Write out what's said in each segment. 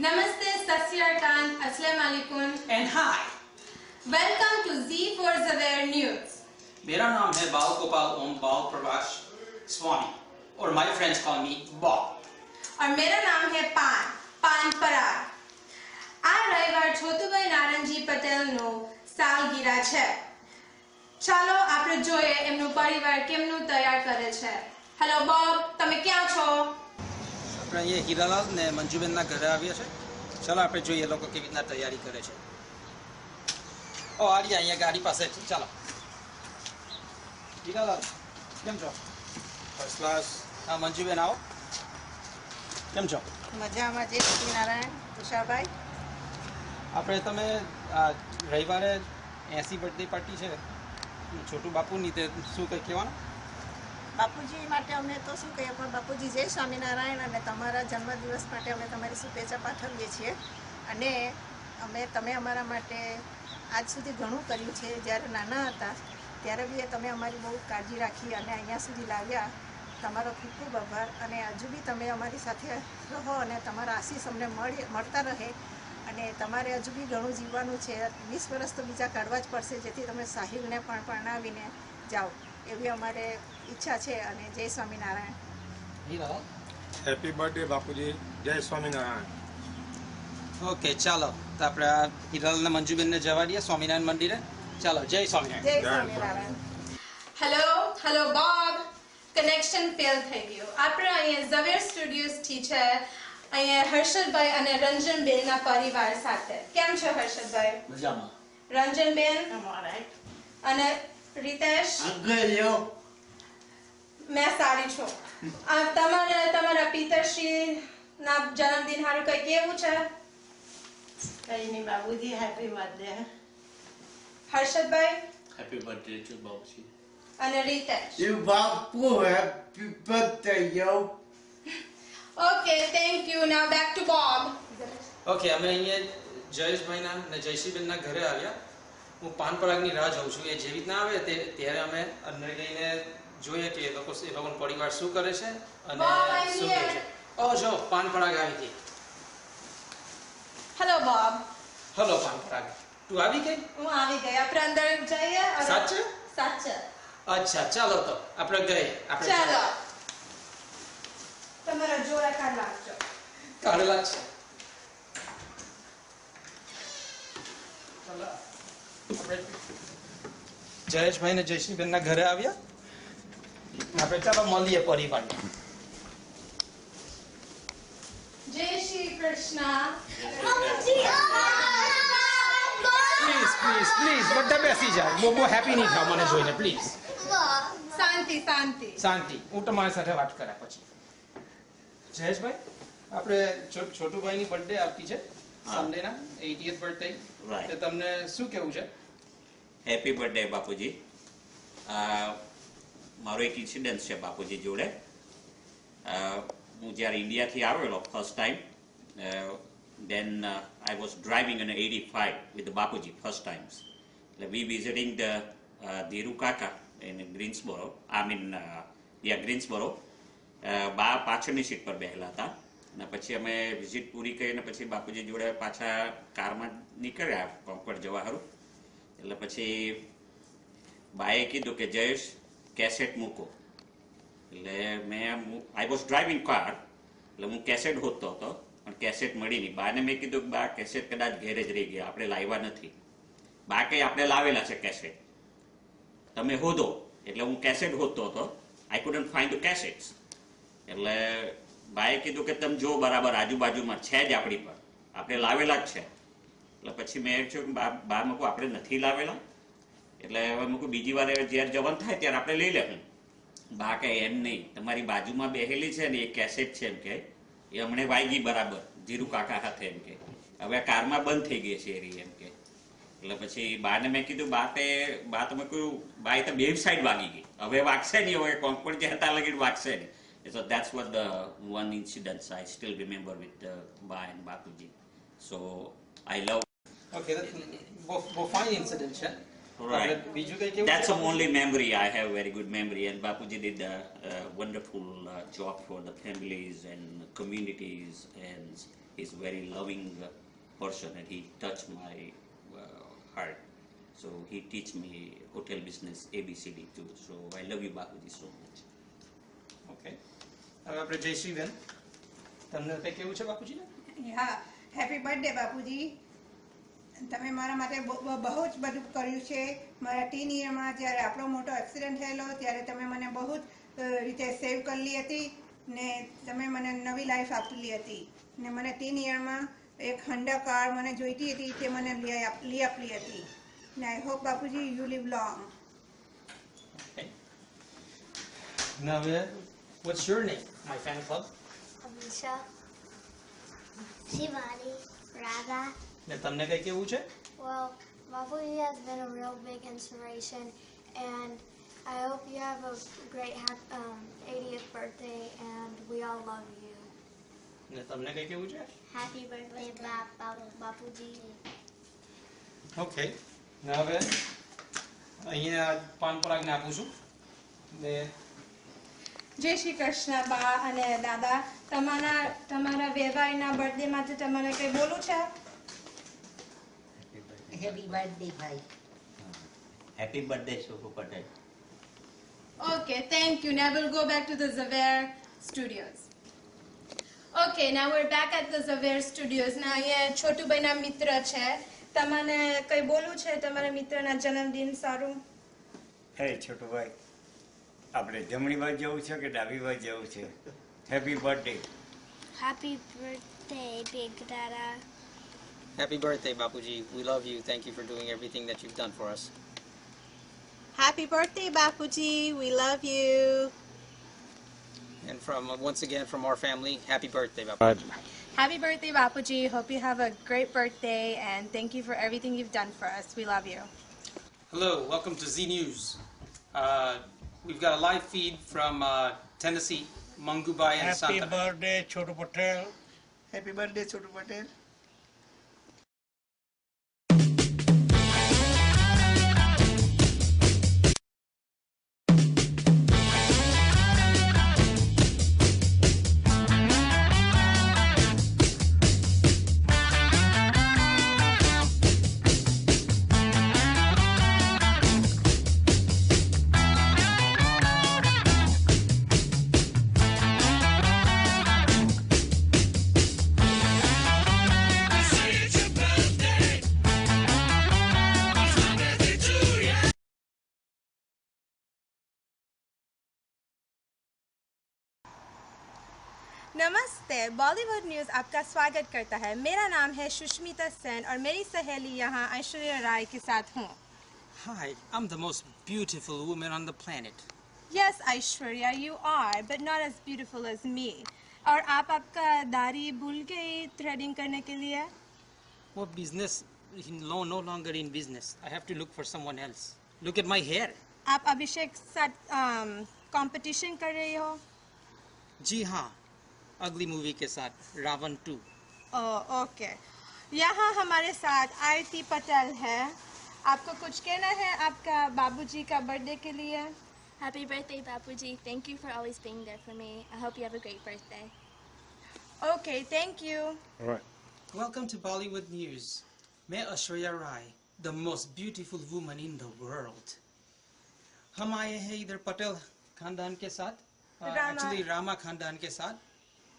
Namaste, Sat Sri Akal, Assalamu Alaikum, and hi. Welcome to Z4 Zavere News. मेरा नाम है बाल गोपाल ओम बाल प्रकाश स्वामी और my friends call me Bob. और मेरा नाम है पान पराग. આ રવિવાર છોટુભાઈ નારણજી પટેલનો સાલગીરા છે. ચાલો આપણે જોઈએ એમનો પરિવાર કેમનું તૈયાર કરે છે. હેલો બોબ, તમે ક્યાં છો? આપણે અહીંયા હીરાલાલ ને મંજુબેનના ઘરે આવ્યા છે. ચાલો આપણે જોઈએ લોકો કેવી રીતના તૈયારી કરે છે. ઓ આર્યા અહીંયા ગાડી પાસે છે. ચાલો હીરાલાલ કેમ છો? First class. હા મંજુબેન આવો. કેમ છો? મજામાં. જય સત્યનારાયણ. તુષારભાઈ, આપણે તમે રવિવારે 80 બર્થડે પાર્ટી છે છોટુ બાપુની, તે શું કંઈ કહેવાનું? બાપુજી માટે અમે તો શું કહીએ, પણ બાપુજી જય સ્વામિનારાયણ, અને તમારા જન્મદિવસ માટે અમે તમારી શુભેચ્છા પાઠવીએ છીએ. અને તમે અમારા માટે આજ સુધી ઘણું કર્યું છે. જ્યારે નાના હતા ત્યારે બી તમે અમારી બહુ કાળજી રાખી અને અહીંયા સુધી લાવ્યા. તમારો ખૂબ ખૂબ આભાર. અને હજુ બી તમે અમારી સાથે રહો અને તમારા આશીષ અમને મળતા રહે. અને તમારે હજુ બી ઘણું જીવવાનું છે. 20 વર્ષ તો બીજા કાઢવા જ પડશે, જેથી તમે સાહિલને પણ પરણાવીને જાઓ એવી અમારે ઈચ્છા છે. અને જય સ્વામિનારાયણ. હીરાલાલ હેપી બર્થડે બાપુજી. જય સ્વામિનારાયણ. ઓકે ચાલો તો આપણે આ હીરાલાલ ને મંજુબેનને જવા દઈએ સ્વામિનારાયણ મંદિરે. ચાલો જય સ્વામિનારાયણ. જય Swaminarayan. Hello Bob, connection fail થઈ ગયું. આપણે અહીંયા ઝવેર સ્ટુડિયોઝથી છે. અહીંયા હર્ષદભાઈ અને રંજનબેનના પરિવાર સાથે. કેમ છો હર્ષદભાઈ? મજામાં. રંજનબેન Alright. અને રીતેશ? અંકલ્યો મેં સારી છું. તમારા પિતાશ્રીના જન્મદિન હારું કઈ કેવું છે? કઈ નહીં Babuji, happy birthday. Harshadbhai happy birthday to Babuji. અને Ritesh? You Bapu happy birthday yo. Okay, thank you. Now back to Bob. Okay અમે અહીંયા જયેશભાઈના અને જયશ્રીબેનના ઘરે આવ્યા. હું પાનપરાગની રાહ જોઉં છું. એ જેવી રીતના આવે ત્યારે અમે અંદર જઈને જોઈએ કે એ લોકોનો પરિવાર શું કરે છે અને શું કરે છે. ઓ જો પાનપરાગ આવી ગઈ. Hello Bob. હલો પાનપરાગ, તું આવી ગઈ? હું આવી ગઈ. આપણે અંદર જઈએ. સાચે? સાચે. અચ્છા ચાલો તો આપણે ગઈએ. ચાલો. તમારા જોડા કાઢ નાખજો. કાઢેલા છે. આપણે જયેશભાઈ ને જયશ્રીબેનના ઘરે આવ્યા. આપણે ચાલો મળીએ પરિવારને. જય શ્રી કૃષ્ણ. પ્લીઝ બધા બેસી જાઓ. બહુ હેપી નહીં થાવ મને જોઈને પ્લીઝ. શાંતિ. હું તમારી સાથે વાત કર્યા પછી. જયેશભાઈ, આપણે છોટુભાઈની બર્થડે આવતી છે સન્ડેના 80th બર્થડે. તો તમને શું કેવું છે? હેપી બર્થડે બાપુજી. મારો એક ઇન્સિડન્સ છે બાપુજી જોડે. હું જ્યારે ઇન્ડિયાથી આવેલો first time, then I was driving in 85 with the Bapuji first times. We visiting the Dhiru Kaka in Greensboro. Greensboro. બા પાછળની સીટ પર બેહેલા હતા અને પછી અમે વિઝિટ પૂરી કરીને પછી બાપુજી જોડે પાછા કારમાં નીકળ્યા કોંકણ જવા હારું. એટલે પછી બાએ કીધું કે જયેશ કેસેટ મૂકો. એટલે આઈ વોઝ ડ્રાઇવિંગ કાર, એટલે હું કેસેટ હોતો હતો પણ કેસેટ મળી નહીં. બાને મેં કીધું કે બા કેસેટ કદાચ ઘેર જ રહી ગયા, આપણે લાવ્યા નથી. બા કંઈ આપણે લાવેલા છે કેસેટ, તમે હોદો. એટલે હું કેસેટ હોતો હતો. આઈ કુડન્ટ ફાઇન્ડ ધ કેસેટ્સ. એટલે બાએ કીધું કે તમે જો બરાબર આજુબાજુમાં છે જ આપણી પર, આપણે લાવેલા જ છે. એટલે પછી મેં કહ્યું બા મૂકું આપણે નથી લાવેલા. એટલે હવે મૂકું બીજી વાર જ્યારે જવાનું થાય ત્યારે આપણે લઈ લેવું. બા કહે એમ નહીં, તમારી બાજુમાં બેહેલી છે ને એ કેસેટ છે એમ કે, એ હમણે વાગી બરાબર ધીરુ કાકા સાથે એમ કે, હવે કારમાં બંધ થઈ ગઈ છે એરી એમ કે. એટલે પછી બાને મેં કીધું બા તમે કહ્યું બા એ તો બે સાઈડ વાગી ગઈ, હવે વાગશે નહીં, હવે કોંકણ જતા લગી વાગશે નહીં. So that's what the one incident I still remember with Ba and Bapuji. So I love. Okay, that's both fine incidents, yeah. Right. That's the only memory I have, very good memory. And Bapuji did a wonderful job for the families and communities, and He's a very loving person, and he touched my heart. So he teach me hotel business ABCD too. So I love you, Bapuji, so much. Okay હવે આપણે જયશ્રીબેન તમને કંઈ કેવું છે બાપુજીને હા, happy birthday બાપુજી. તમે મારા માટે બહુ જ બધું કર્યું છે. મારા ટીન યરમાં જ્યારે આપણો મોટો એક્સિડન્ટ થયેલો ત્યારે તમે મને બહુ જ રીતે સેવ કરેલી હતી ને તમે મને નવી લાઈફ આપેલી હતી ને મને ટીન યરમાં એક હંડા કાર મને જોઈતી હતી તે મને લઈ આપેલી હતી ને I hope Bapuji you live long. Now, what's your name, my fan club? Amisha, Shivani, Radha. ને તમને કંઈ કેવું છે Well, Bapuji has been a real big inspiration, and I hope you have a great 80th birthday, and we all love you. ને તમને કંઈ કેવું છે Happy birthday, Bapuji. ઓકે ને હવે અહીંયા પાન પરાગને આપું છું ને જય શ્રી કૃષ્ણ બા અને દાદા, તમારા વેવાઈના બર્થડે માટે તમારે કંઈ બોલવું છે? હેપી બર્થડે ભાઈ. Happy birthday, Shubhu Patel. Okay, thank you. Now we'll go back to the Zavere Studios. Okay, now we're back at the Zavere Studios. Now અહીંયા છોટુભાઈના મિત્ર છે. તમને કંઈ બોલવું છે તમારા મિત્રના જન્મદિન સારું? હે છોટુ ભાઈ, આપણે જમણી બાજુ જવું છે કે ડાબી બાજુ જવું છે? Happy birthday. Happy birthday, Big Dada. Happy birthday, Bapuji. We love you. Thank you for doing everything that you've done for us. Happy birthday બાપુજી, we love you. And from once again from our family, happy birthday, Bapuji. Happy birthday, Bapuji. Hope you have a great birthday and thank you for everything you've done for us. We love you. Hello, welcome to Z News. We've got a live feed from Tennessee, Mangubai and happy Santa. Birthday Chhotu Patel. Happy birthday Chhotu Patel. नमस्ते, Bollywood news आपका स्वागत करता है. मेरा नाम है सुष्मिता सेन और मेरी सहेली यहाँ ऐश्वर्या राय के साथ हूँ. Hi, I'm the most beautiful woman on the planet. Yes, Aishwarya, you are, but not as beautiful as me. और आप आपका दाढ़ी भूल गई थ्रेडिंग करने के लिए? What business? No longer in business. I have to look for someone else. Look at my hair. आप अभिषेक साथ कंपटीशन कर रही हो? जी हाँ, अगली मूवी के साथ रावण 2. ओके. यहाँ हमारे साथ आरती पटेल है. आपको कुछ कहना है आपका बाबूजी का बर्थडे के लिए? Happy birthday, Bapuji. Thank you for always being there for me. I hope you have a great birthday. Okay, thank you. Welcome to Bollywood News. मैं Aishwarya Rai, the most beautiful woman in the world. हम आए हैं इधर पटेल खानदान के साथ, actually Rama खानदान के साथ,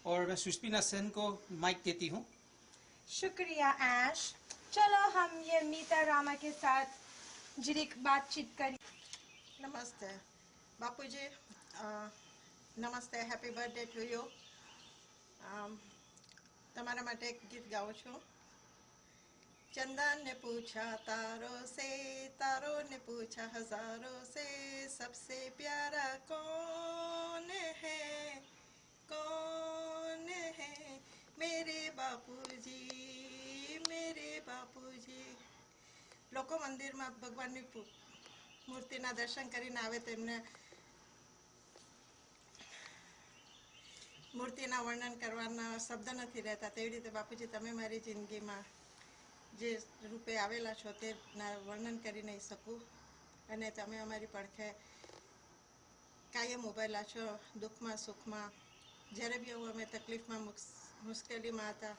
और मैं सुष्मिता सेन को माइक देती हूँ. शुक्रिया ऐश. चलो हम ये मीता रामा के साथ जरिक बातचीत करें. નમસ્તે બાપુજી, નમસ્તે, હેપી બર્થડે ટુ યુ. તમારા માટે એક ગીત ગાઉં છું. चंदन ने पूछा तारों से, तारों ने पूछा हजारों से, सबसे प्यारा कौन है, कौन है? मेरे बापूजी, मेरे बापूजी. લોકો મંદિરમાં ભગવાનની મૂર્તિના દર્શન કરીને આવે તો એમને મૂર્તિના વર્ણન કરવાના શબ્દ નથી રહેતા. તેવી રીતે બાપુજી તમે મારી જિંદગીમાં જે રૂપે આવેલા છો તેના વર્ણન કરી નહીં શકું, અને તમે અમારી પડખે કાયમ ઉભેલા છો દુઃખમાં સુખમાં. જ્યારે બી અમે તકલીફમાં મુશ્કેલીમાં હતા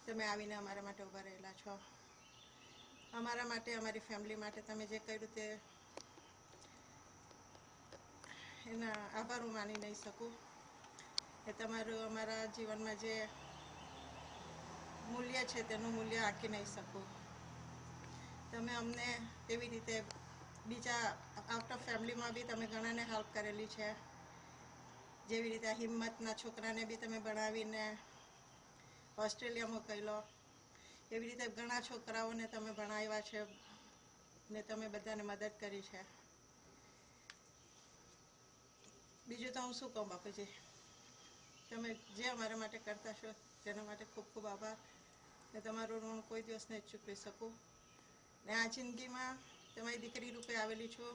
તમે આવીને અમારા માટે ઊભા રહેલા છો. અમારા માટે, અમારી ફેમિલી માટે તમે જે કર્યું તે એના આભાર હું માની નહીં શકું. એ તમારું અમારા જીવનમાં જે મૂલ્ય છે તેનું મૂલ્ય આંકી નહીં શકું. તમે અમને એવી રીતે બીજા આઉટ ઓફ ફેમિલીમાં બી તમે ઘણાને હેલ્પ કરેલી છે. જેવી રીતે હિંમતના છોકરાને બી તમે ભણાવીને ઓસ્ટ્રેલિયા મોકલ્યો. એવી રીતે ઘણા છોકરાઓને તમે ભણાવ્યા છે ને તમે બધાને મદદ કરી છે. બીજું તો હું શું કહું બાપુજી, તમે જે અમારા માટે કરતા છો તેના માટે ખૂબ ખૂબ આભાર. ને તમારું ઋણ કોઈ દિવસ નહીં ચૂકવી શકું. ને આ જિંદગીમાં તમારી દીકરી રૂપે આવેલી છું,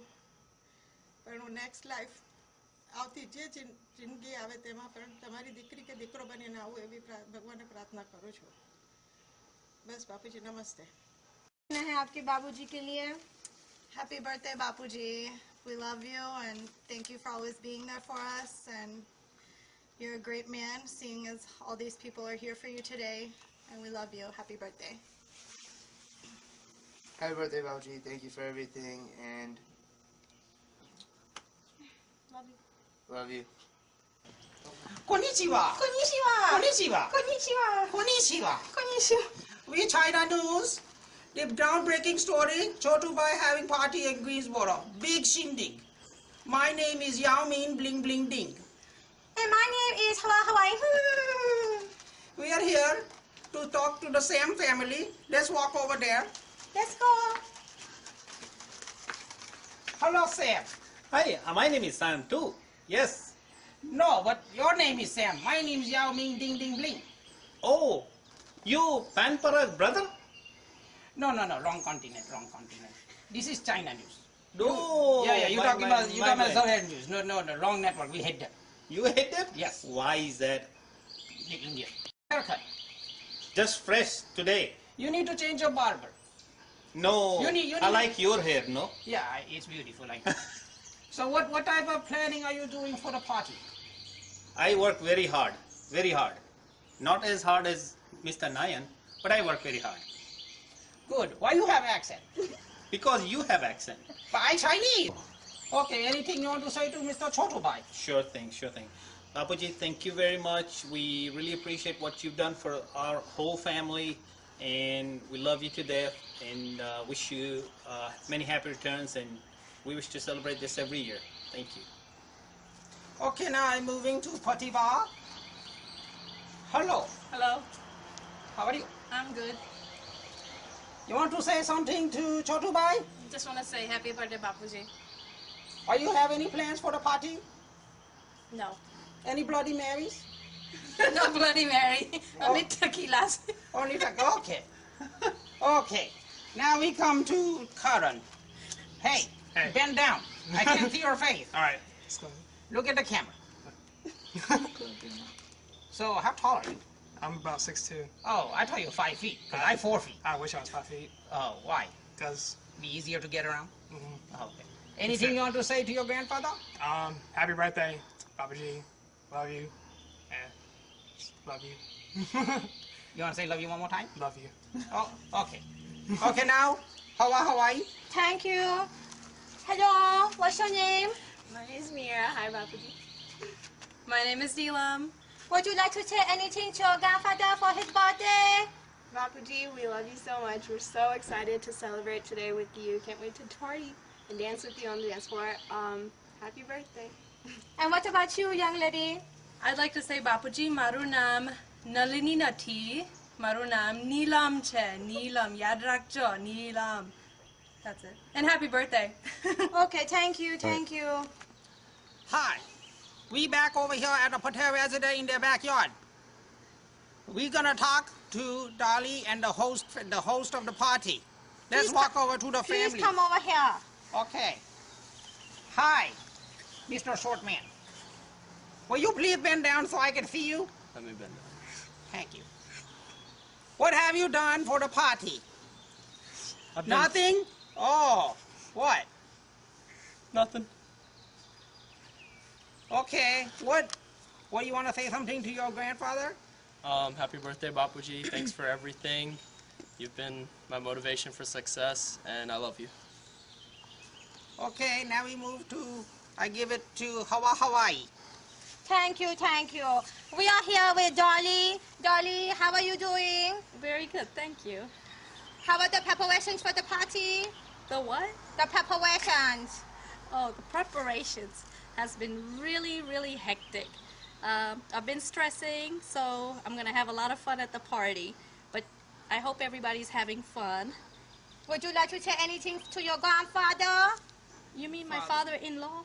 પણ હું નેક્સ્ટ લાઈફ આવતી જે જિંદગી આવે તેમાં પણ તમારી દીકરી કે દીકરો બનીને આવું એવી ભગવાનને પ્રાર્થના કરું છું. बस बापू जी नमस्ते. है आपके बाबूजी के लिए. Happy birthday Bapuji. We love you and thank you for always being there for us, and you're a great man, seeing as all these people are here for you today, and we love you. Happy birthday. Happy birthday, Babuji. Thank you for everything, and Love you. love you. Konnichiwa. Konnichiwa. Konnichiwa. Konnichiwa. Konnichiwa. Konnichiwa. We China News. The groundbreaking story, Chotu Bai having party in Greensboro. Big shindig. My name is Yao Min Bling Bling Ding. And my name is Hawaii. We are here to talk to the Sam family. Let's walk over there. Let's go. Hello, Sam. Hi, my name is Sam too. Yes. No, but your name is Sam. My name is Yao Ming Ding Ding Bling. Oh, you Panparag's brother? No, wrong continent, wrong continent. This is China News. No. Yeah, you're talking about my Southern News. No, wrong network. We hit them. You hate it? Yes. Why is that? The Indian. Haircut. Just fresh today. You need to change your barber. No. You need- I like your hair, no? Yeah, it's beautiful. Like So what type of planning are you doing for the party? I work very hard. Very hard. Not as hard as Mr. Nayan, but I work very hard. Good. Why you have accent? Because you have accent. But I Chinese. Okay, anything you want to say to Mr. Chotubai? Sure thing, sure thing. Bapuji, thank you very much. We really appreciate what you've done for our whole family, and we love you to death, and wish you many happy returns, and we wish to celebrate this every year. Thank you. Okay, now I'm moving to Patiba. Hello. Hello, How are you? I'm good. You want to say something to Chotubai? Just want to say happy birthday, Bapuji. Or you have any plans for the party? No. Any Bloody Marys? No Bloody Mary. Only tequilas. Only okay. Okay. Now we come to Karan. Hey, Hey. bend down. I can't see your face. All right, let's go. Look at the camera. So, how tall are you? I'm about 6'2". Oh, I thought you were 5 feet. 'Cause I'm 4 feet. I wish I was 5 feet, Oh, why? because Be easier to get around? mhm. Okay. Anything you want to say to your grandfather? Happy birthday, Babaji. Love you, and love you. You want to say love you one more time? Love you. Oh, okay. Okay, now, Hawaii. Thank you. Hello. What's your name? My name is Mira. Hi, Bapuji. My name is Deelam. Would you like to say anything to your grandfather for his birthday? Bapuji, we love you so much. We're so excited to celebrate today with you. Can't wait to party and dance with you on the dance floor. Happy birthday. And what about you, young lady? I'd like to say, Bapuji, maru naam Nalini Nathi. Maru naam Neelam che. Neelam. Yad rakjo. Neelam. That's it. And happy birthday. Okay, thank you. Hi. We back over here at the Patel residence in their backyard. We're gonna talk to Dolly and the host of the party. Let's Please walk over to the Please family. come over here. Okay. Hi, Mr. Shortman. Will you please bend down so I can see you? Let me bend down. Thank you. What have you done for the party? Nothing? Oh, what? Nothing. Okay. What? You want to say something to your grandfather? Happy birthday, Bapuji. Thanks for everything. You've been my motivation for success, and I love you. Okay, now we move to, I give it to Hawaii. Thank you, thank you. We are here with Dolly. Dolly, how are you doing? Very good, thank you. How are the preparations for the party? The what? The preparations. Oh, the preparations has been really hectic. I've been stressing, so I'm gonna have a lot of fun at the party. But I hope everybody's having fun. Would you like to say anything to your grandfather? You mean my father-in-law?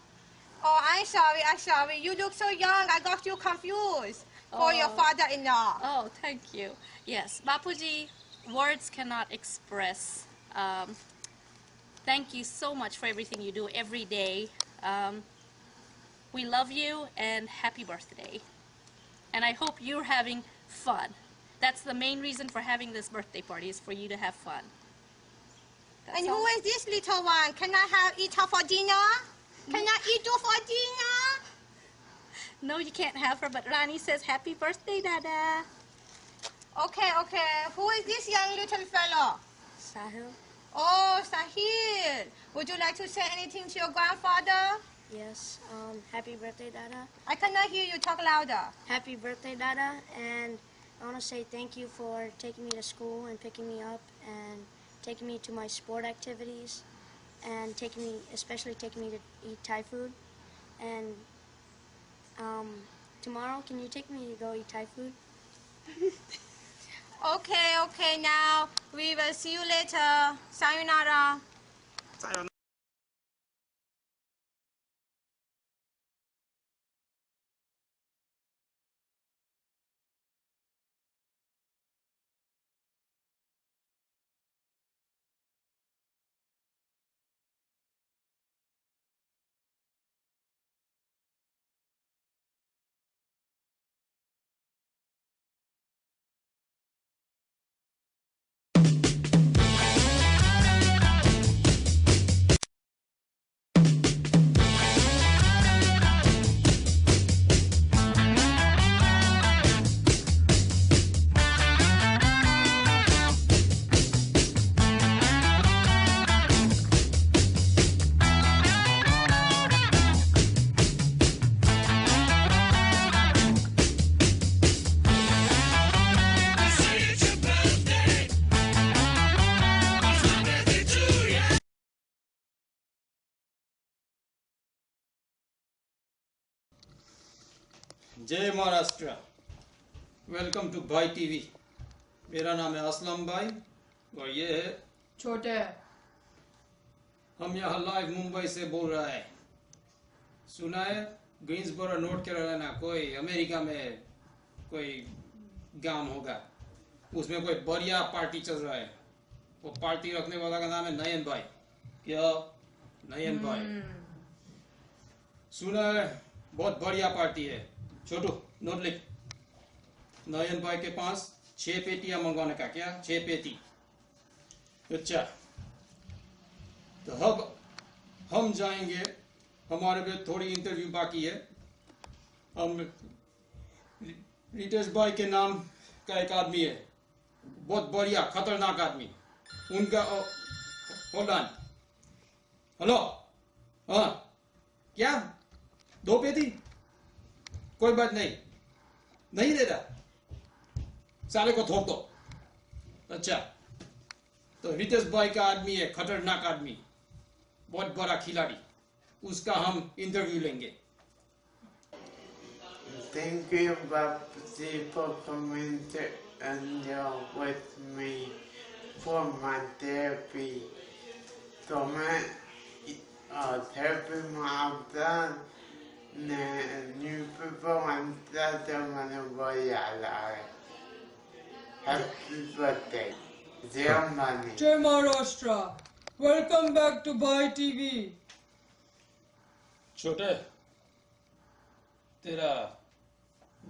Oh, I'm sorry. You look so young. I got you confused for your Oh. father-in-law. Oh, thank you. Yes, Bapuji, words cannot express. Thank you so much for everything you do every day. We love you and happy birthday. And I hope you're having fun. That's the main reason for having this birthday party, is for you to have fun. That's And all. who is this little one? Can I eat her for dinner? Can I eat her for dinner? No, you can't have her, but Rani says happy birthday, Dada. Okay. Who is this young little fellow? Sahil? Oh, Sahil. Would you like to say anything to your grandfather? Yes. Happy birthday, Dada. I cannot hear you. Talk louder. Happy birthday, Dada. And I want to say thank you for taking me to school and picking me up and taking me to my sport activities and especially taking me to eat Thai food. And tomorrow, can you take me to go eat Thai food? Okay. Now, we will see you later. Sayonara. जय Maharashtra. Welcome to भाई TV. मेरा नाम है असलम भाई और ये है छोटे। हम यहाँ लाइव मुंबई से बोल रहा है। सुना है ग्रीन्सबोरो नॉर्थ कैरोलिना कोई अमेरिका में कोई गांव होगा, उसमें कोई बढ़िया पार्टी चल रहा है। वो पार्टी रखने वाला का नाम है नयन भाई। क्या नयन भाई? सुना है बहुत बढ़िया पार्टी है। छोटू नोट लिख। नयन भाई के पास 6 पेटियां मंगवाने का। क्या 6 पेटी? अच्छा, तो अब हम जाएंगे, हमारे पे थोड़ी इंटरव्यू बाकी है। हम रितेश भाई के नाम का एक आदमी है, बहुत बढ़िया खतरनाक आदमी। उनका होल्ड ऑन। हेलो, हाँ क्या 2 पेटी? कोई बात नहीं देता, साले को थोप दो। अच्छा, तो रितेश भाई का आदमी है, खतरनाक आदमी, बहुत बड़ा खिलाड़ी, उसका हम इंटरव्यू लेंगे। Thank you, Bapuji, for coming to enjoy with me for my therapy. So my therapy maafkan na new people want that mana boyala. Happy birthday, dear money. Jai Maharashtra. Welcome back to Bhai TV. छोटे, तेरा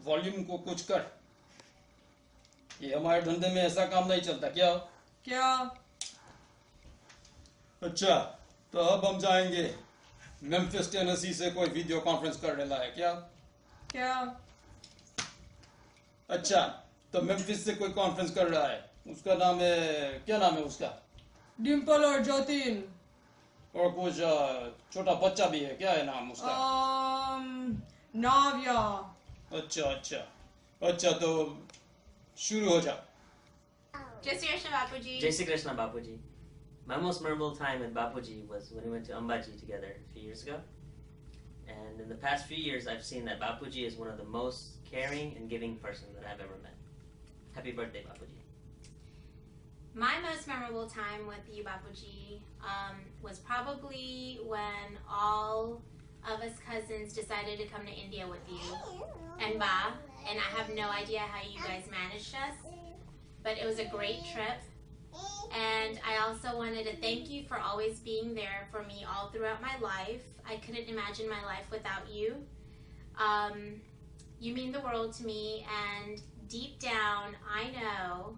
volume को कुछ कर। ये हमारे धंधे में ऐसा काम नहीं चलता। क्या? अच्छा, तो अब हम जाएंगे मेम्फिस टेनेसी से कोई वीडियो कॉन्फ्रेंस करने लायक। क्या? क्या? अच्छा, तो मेम्फिस से कोई कॉन्फ्रेंस कर रहा है, उसका नाम है, क्या नाम है उसका? डिम्पल और जतिन। और कुछ छोटा बच्चा भी है, क्या है नाम उसका? नाव्या। अच्छा अच्छा अच्छा, तो शुरू हो जा। Jai Shri Krishna Bapuji. Jai Shri Krishna Bapuji. My most memorable time with Bapuji was when we went to Ambaji together a few years ago. And in the past few years, I've seen that Bapuji is one of the most caring and giving persons that I've ever met. Happy birthday, Bapuji. My most memorable time with you, Bapuji, was probably when all of us cousins decided to come to India with you and Ba, and I have no idea how you guys managed us, but it was a great trip. And I also wanted to thank you for always being there for me all throughout my life. I couldn't imagine my life without you. You mean the world to me, and deep down, I know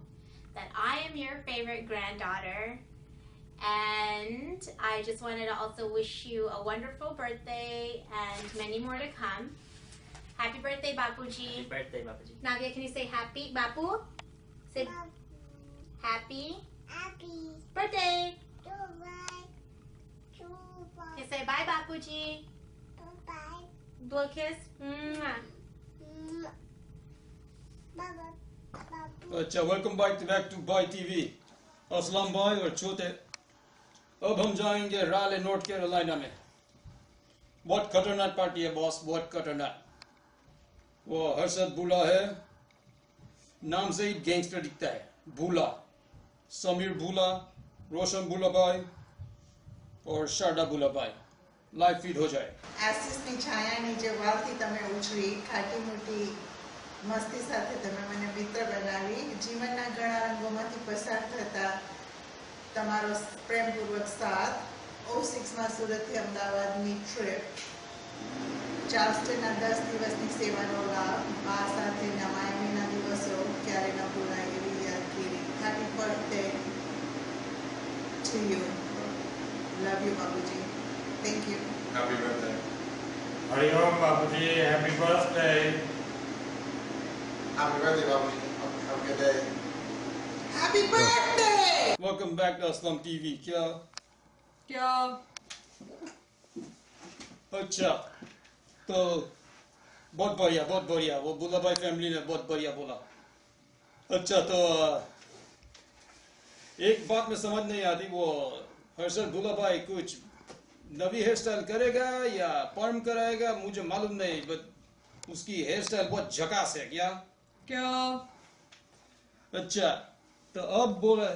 that I am your favorite granddaughter. And I just wanted to also wish you a wonderful birthday and many more to come. Happy birthday, Bapuji. Happy birthday, Bapuji. Nadia, can you say happy, Bapu? Say happy. Happy birthday. Okay, say bye, Bapuji. Bye. Blow kiss. Mwah. अच्छा, welcome back to bye TV. Aslam भाई और छोटे, अब हम जाएंगे राले north Carolina में। बहुत खतरनाक पार्टी है बॉस, बहुत खतरनाक। वो हर्षद बुला है, नाम से ही गैंगस्टर दिखता है। बुला, समीर बुला, रोशन बुला भाई और शारदा बुला भाई। लाइव फीड हो जाए। આશીષની છાયાની જે વાવથી તમે ઉછળી, ખાટી મોટી મસ્તી સાથે તમે મને મિત્ર બનાવી, જીવનના ઘણા રંગોમાંથી પસાર થતા તમારો પ્રેમપૂર્વક સાથ, O6માં સુરતથી અમદાવાદની ટ્રીપ, ચાર્લ્સટનના 10 દિવસની સેવાનો લાભ, બા સાથેના માયમીના દિવસો ક્યારે ન ભૂલાય એવી યાદગીરી. Happy birthday to you. Love you બાપુજી. Thank you. Happy birthday. Hari Om Bapuji, happy birthday. Happy birthday, Bapuji. Have a good day. Happy birthday. Welcome back to Aslam TV. क्या? अच्छा, तो बहुत बढ़िया। वो बुला भाई फैमिली ने बहुत बढ़िया बोला। अच्छा, तो एक बात में समझ नहीं आती, वो हर्षद बुला भाई कुछ नवी हेयर स्टाइल करेगा या पर्म कराएगा, मुझे मालूम नहीं, बट उसकी हेयर स्टाइल बहुत झकास है। क्या? अच्छा, तो अब बोला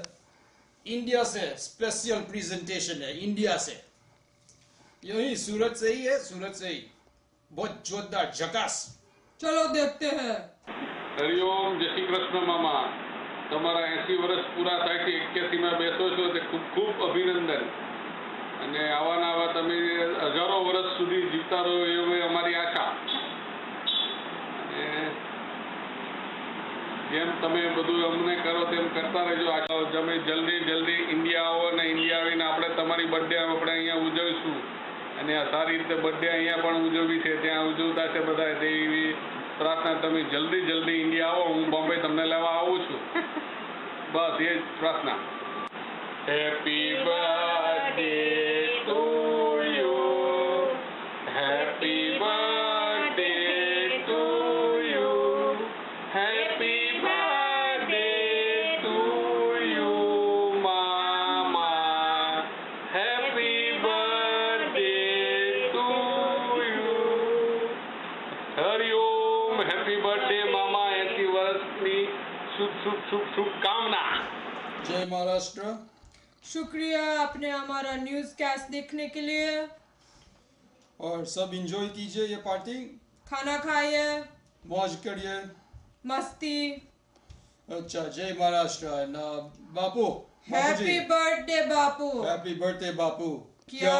इंडिया से स्पेशल प्रेजेंटेशन है, इंडिया से, यही सूरत से ही है, सूरत से ही, बहुत जोरदार झकास। चलो देखते हैं। હરિઓમ, જય શ્રી કૃષ્ણ મામા. તમારા 80 વર્ષ પૂરા થાય છે, 81માં બેસો છો તે ખૂબ ખૂબ અભિનંદન. અને આવાના આવા તમે હજારો વર્ષ સુધી જીવતા રહો એવી અમારી આશા. અને જેમ તમે બધું અમને કરો તેમ કરતા રહેજો. તમે જલ્દી ઇન્ડિયા આવો અને ઇન્ડિયા આવીને આપણે તમારી બર્થડે આપણે અહીંયા ઉજવીશું. અને આ સારી રીતે બર્થડે અહીંયા પણ ઉજવવી છે, ત્યાં ઉજવતા છે બધા. એવી પ્રાર્થના, તમે જલ્દી ઇન્ડિયા આવો, હું બોમ્બે તમને લેવા આવું છું. બસ એ જ પ્રાર્થના. Happy birthday to you. Happy birthday to you. Happy birthday to you મામા. Happy birthday to you. Hariom. Happy birthday મામા. 80 વર્ષની शुभकामना. जय महाराष्ट्र. शुक्रिया आपने हमारा न्यूज़ कास्ट देखने के लिए, और सब एंजॉय कीजिए ये पार्टी, खाना खाइए, मौज करिए, मस्ती. अच्छा, जय महाराष्ट्र. ना बापू, हैप्पी बर्थडे बापू. हैप्पी बर्थडे बापू. क्या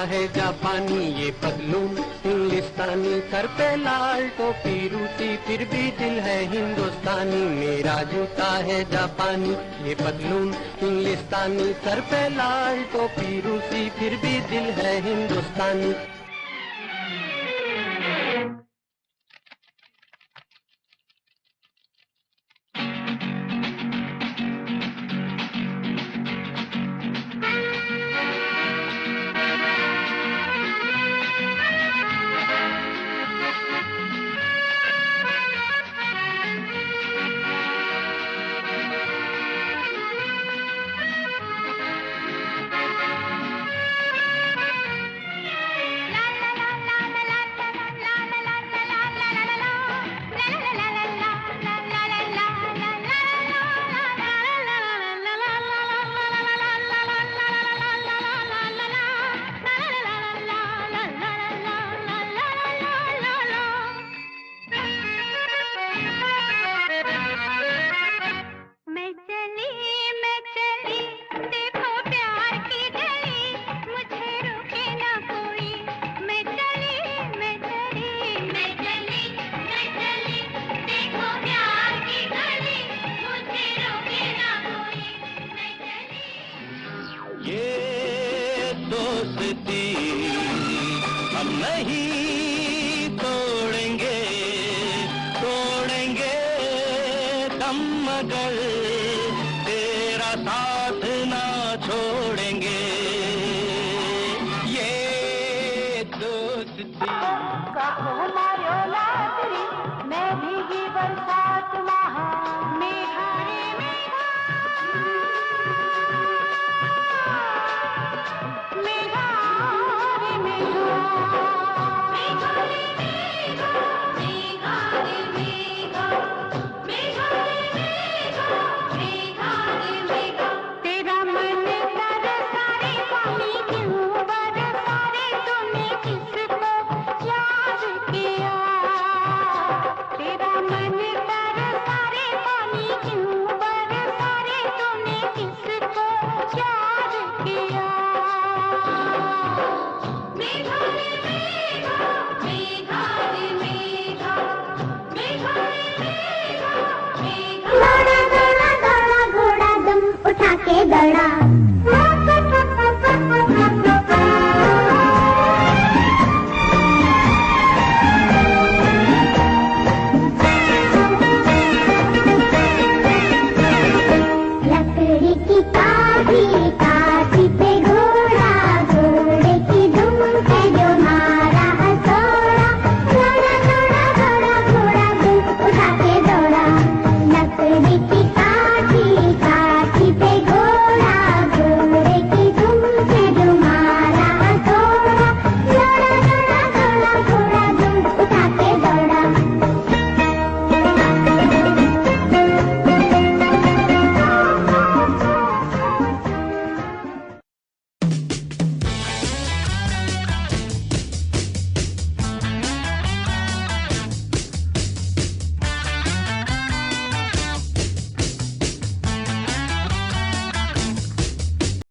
है जापानी ये पतलून इंग्लिस्तानी, सर पे लाल टोपी रूसी फिर भी दिल है हिंदुस्तानी। मेरा जूता है जापानी ये पतलून इंग्लिस्तानी, सर पे लाल टोपी रूसी फिर भी दिल है हिंदुस्तानी। हम नहीं तोड़ेंगे तोड़ेंगे दम मगर तेरा साथ